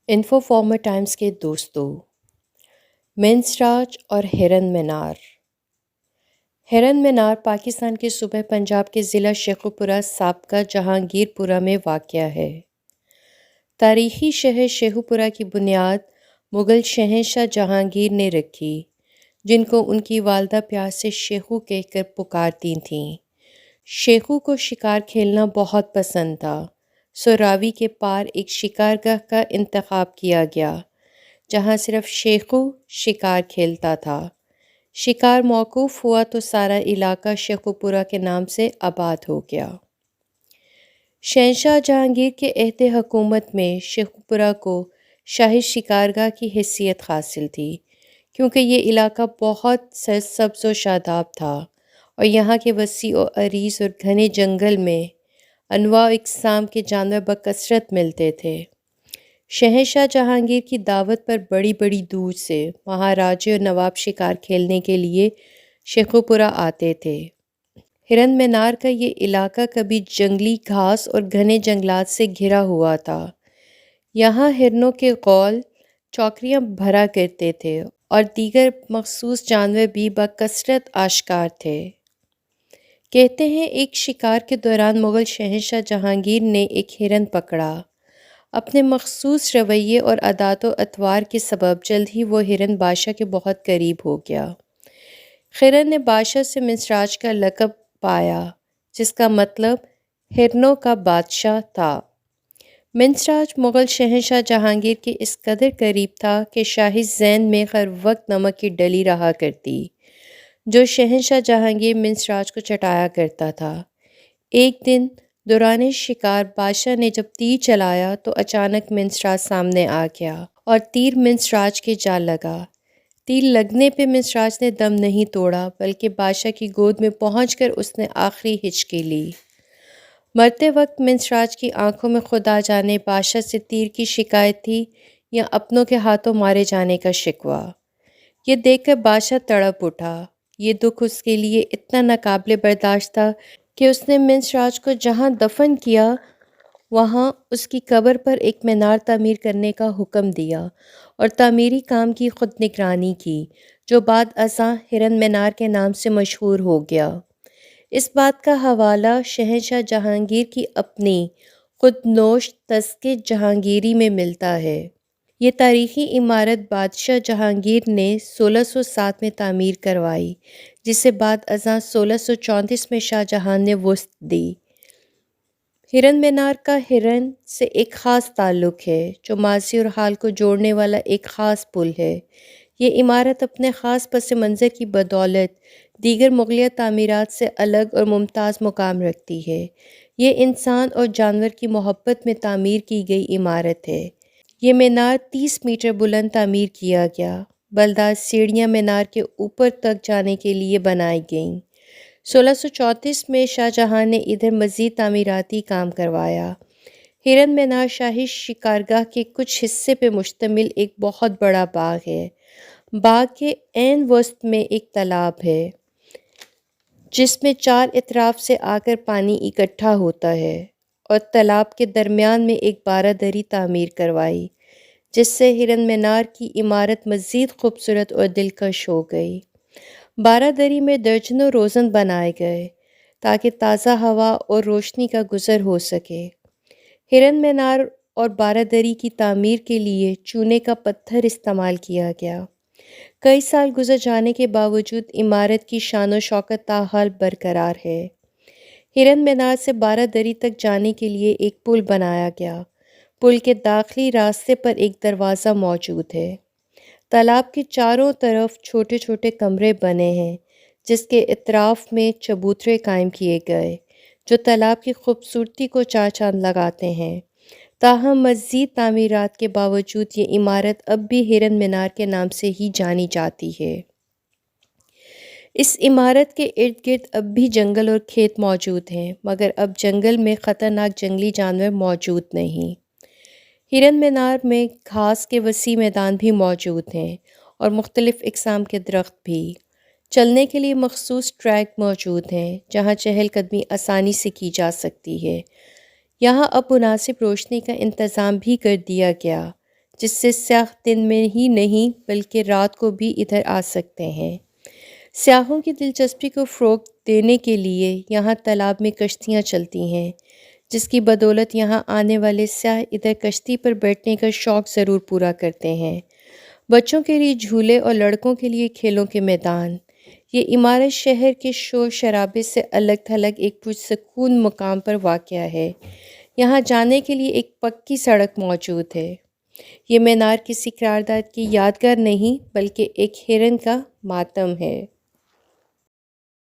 Info farmer Times کے دوستوں، منسراج اور ہرن مینار۔ ہرن مینار پاکستان کے صوبہ پنجاب کے ضلع شیخوپورہ سابقہ جہانگیر پورہ میں واقع ہے۔ تاریخی شہر شیخوپورہ کی بنیاد مغل شہنشاہ جہانگیر نے رکھی، جن کو ان کی والدہ پیار سے شیخو کہہ کر پکارتی تھیں۔ شیخو کو شکار کھیلنا بہت پسند تھا، سو راوی کے پار ایک شکارگاہ کا انتخاب کیا گیا، جہاں صرف شیخو شکار کھیلتا تھا۔ شکار موقوف ہوا تو سارا علاقہ شیخوپورہ کے نام سے آباد ہو گیا۔ شہنشاہ جہانگیر کے عہد حکومت میں شیخوپورہ کو شاہی شکارگاہ کی حیثیت حاصل تھی، کیونکہ یہ علاقہ بہت سرسبز و شاداب تھا اور یہاں کے وسیع و عریض اور گھنے جنگل میں انواع و اقسام کے جانور بکثرت ملتے تھے۔ شہنشاہ جہانگیر کی دعوت پر بڑی بڑی دور سے مہاراجے اور نواب شکار کھیلنے کے لیے شیخوپورہ آتے تھے۔ ہرن مینار کا یہ علاقہ کبھی جنگلی گھاس اور گھنے جنگلات سے گھرا ہوا تھا۔ یہاں ہرنوں کے غول چوکریاں بھرا کرتے تھے اور دیگر مخصوص جانور بھی بکثرت آشکار تھے۔ کہتے ہیں ایک شکار کے دوران مغل شہنشاہ جہانگیر نے ایک ہرن پکڑا۔ اپنے مخصوص رویے اور عادات و اطوار کے سبب جلد ہی وہ ہرن بادشاہ کے بہت قریب ہو گیا۔ ہرن نے بادشاہ سے منسراج کا لقب پایا، جس کا مطلب ہرنوں کا بادشاہ تھا۔ منسراج مغل شہنشاہ جہانگیر کے اس قدر قریب تھا کہ شاہی ذہن میں ہر وقت نمک کی ڈلی رہا کرتی، جو شہنشاہ جہانگیر منسراج کو چٹایا کرتا تھا۔ ایک دن دوران شکار بادشاہ نے جب تیر چلایا تو اچانک منسراج سامنے آ گیا اور تیر منسراج کے جا لگا۔ تیر لگنے پہ منسراج نے دم نہیں توڑا، بلکہ بادشاہ کی گود میں پہنچ کر اس نے آخری ہچکی لی۔ مرتے وقت منسراج کی آنکھوں میں خدا جانے بادشاہ سے تیر کی شکایت تھی یا اپنوں کے ہاتھوں مارے جانے کا شکوہ۔ یہ دیکھ کر بادشاہ تڑپ اٹھا۔ یہ دکھ اس کے لیے اتنا ناقابل برداشت تھا کہ اس نے منسراج کو جہاں دفن کیا وہاں اس کی قبر پر ایک مینار تعمیر کرنے کا حکم دیا اور تعمیری کام کی خود نگرانی کی، جو بعد ازاں ہرن مینار کے نام سے مشہور ہو گیا۔ اس بات کا حوالہ شہنشاہ جہانگیر کی اپنی خود نوشت تذکرہ جہانگیری میں ملتا ہے۔ یہ تاریخی عمارت بادشاہ جہانگیر نے 1607 میں تعمیر کروائی، جسے بعد ازاں 1634 میں شاہ جہاں نے وسعت دی۔ ہرن مینار کا ہرن سے ایک خاص تعلق ہے، جو ماضی اور حال کو جوڑنے والا ایک خاص پل ہے۔ یہ عمارت اپنے خاص پس منظر کی بدولت دیگر مغلیہ تعمیرات سے الگ اور ممتاز مقام رکھتی ہے۔ یہ انسان اور جانور کی محبت میں تعمیر کی گئی عمارت ہے۔ یہ مینار 30 میٹر بلند تعمیر کیا گیا۔ بلدار سیڑھیاں مینار کے اوپر تک جانے کے لیے بنائی گئیں۔ 1634 میں شاہ جہاں نے ادھر مزید تعمیراتی کام کروایا۔ ہرن مینار شاہی شکارگاہ کے کچھ حصے پہ مشتمل ایک بہت بڑا باغ ہے۔ باغ کے عین وسط میں ایک تالاب ہے، جس میں 4 اطراف سے آ کر پانی اکٹھا ہوتا ہے، اور تالاب کے درمیان میں ایک بارہ دری تعمیر کروائی، جس سے ہرن مینار کی عمارت مزید خوبصورت اور دلکش ہو گئی۔ بارہ دری میں درجنوں روزن بنائے گئے تاکہ تازہ ہوا اور روشنی کا گزر ہو سکے۔ ہرن مینار اور بارہ دری کی تعمیر کے لیے چونے کا پتھر استعمال کیا گیا۔ کئی سال گزر جانے کے باوجود عمارت کی شان و شوکت تاحال برقرار ہے۔ ہرن مینار سے بارہ دری تک جانے کے لیے ایک پل بنایا گیا۔ پل کے داخلی راستے پر ایک دروازہ موجود ہے۔ تالاب کے چاروں طرف چھوٹے چھوٹے کمرے بنے ہیں، جس کے اطراف میں چبوترے قائم کیے گئے، جو تالاب کی خوبصورتی کو چار چاند لگاتے ہیں۔ تاہم مزید تعمیرات کے باوجود یہ عمارت اب بھی ہرن مینار کے نام سے ہی جانی جاتی ہے۔ اس عمارت کے ارد گرد اب بھی جنگل اور کھیت موجود ہیں، مگر اب جنگل میں خطرناک جنگلی جانور موجود نہیں۔ ہرن مینار میں گھاس کے وسیع میدان بھی موجود ہیں اور مختلف اقسام کے درخت بھی۔ چلنے کے لیے مخصوص ٹریک موجود ہیں، جہاں چہل قدمی آسانی سے کی جا سکتی ہے۔ یہاں اب مناسب روشنی کا انتظام بھی کر دیا گیا، جس سے سیاح دن میں ہی نہیں بلکہ رات کو بھی ادھر آ سکتے ہیں۔ سیاحوں کی دلچسپی کو فروغ دینے کے لیے یہاں تالاب میں کشتیاں چلتی ہیں، جس کی بدولت یہاں آنے والے سیاح ادھر کشتی پر بیٹھنے کا شوق ضرور پورا کرتے ہیں۔ بچوں کے لیے جھولے اور لڑکوں کے لیے کھیلوں کے میدان۔ یہ عمارت شہر کے شور شرابے سے الگ تھلگ ایک پرسکون مقام پر واقع ہے۔ یہاں جانے کے لیے ایک پکی سڑک موجود ہے۔ یہ مینار کسی قرارداد کی یادگار نہیں بلکہ ایک ہرن کا ماتم ہے۔